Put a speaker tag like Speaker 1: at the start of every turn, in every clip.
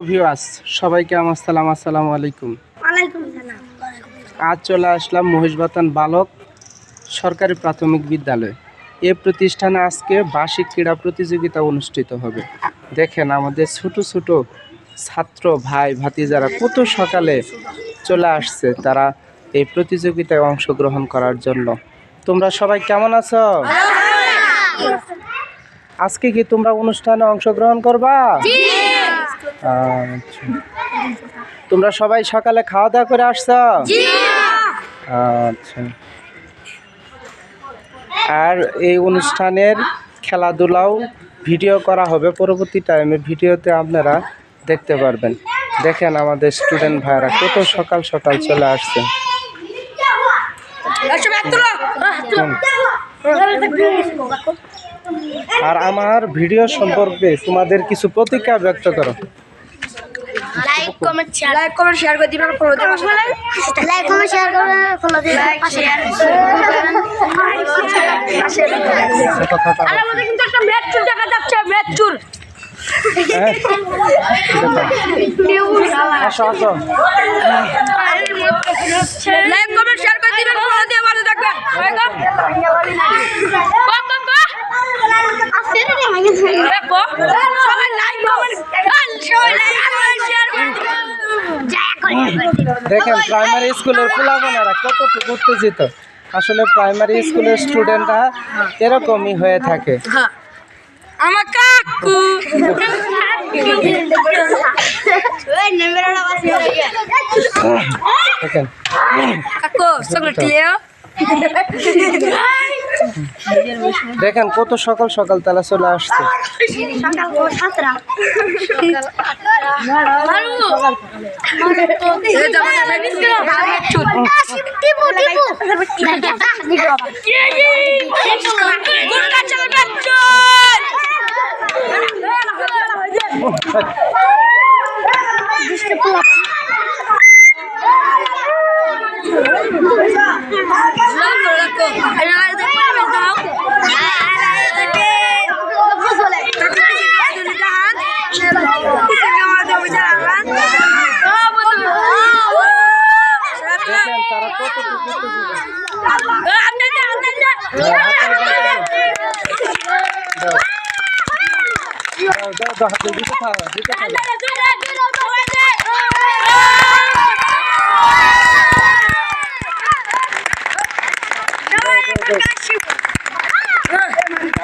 Speaker 1: Viewers সবাইকে আমার সালাম, আসসালামু আলাইকুম।
Speaker 2: ওয়ালাইকুম সালাম।
Speaker 1: আজ চলে আসলাম মহিষবাতান বালক সরকারি প্রাথমিক বিদ্যালয়। এ প্রতিষ্ঠানে আজকে বার্ষিক ক্রীড়া প্রতিযোগিতা অনুষ্ঠিত হবে। দেখেন আমাদের ছোট ছোট ছাত্র ভাই ভাতিজারা কত সকালে চলে আসছে তারা এই প্রতিযোগিতায় অংশগ্রহণ করার জন্য। তোমরা সবাই কেমন আছো? আজকে কি তোমরা অনুষ্ঠানে অংশগ্রহণ করবা? আচ্ছা, তোমরা সবাই সকালে খাওয়া দাওয়া করে আসছো? আচ্ছা, আর এই অনুষ্ঠানের খেলাধুলাও ভিডিও করা হবে পরবর্তী টাইমে, ভিডিওতে আপনারা দেখতে পারবেন। দেখেন আমাদের স্টুডেন্ট ভাইরা কত সকাল সকাল চলে আসছে। আর আমার ভিডিও সম্পর্কে তোমাদের কিছু প্রতিক্রিয়া ব্যক্ত করো।
Speaker 2: লাইক কমেন্ট শেয়ার করে দিবেন, ফলো দিবেন। লাইক কমেন্ট শেয়ার করে ফলো দিবেন, পাশে আর আমাদের কিন্তু একটা ম্যাচ চুর দেখা যাচ্ছে, ম্যাচ চুর।
Speaker 1: আসো আসো,
Speaker 2: লাইক কমেন্ট শেয়ার করে দিবেন, ফলো দিয়ে ভালো থাকবেন।
Speaker 1: দেখেন প্রাইমারি স্কুলের পোলাপানেরা কত উত্তেজিত। আসলে প্রাইমারি স্কুলের স্টুডেন্টরা এরকমই হয়ে থাকে।
Speaker 2: আমার কাকু
Speaker 1: দেখেন
Speaker 2: কাকু চকলেট লিও।
Speaker 1: দেখেন কত সকাল সকাল তারা চলে আসছে।
Speaker 2: সকাল 7টা
Speaker 1: দেখেন তারা কত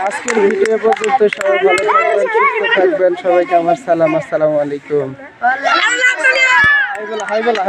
Speaker 1: আজকের ভিডিও পর্যন্ত সবাই ভালো থাকবেন, সুস্থ থাকবেন। সবাইকে আমার সালাম, আসসালামু আলাইকুম। হাই বলা।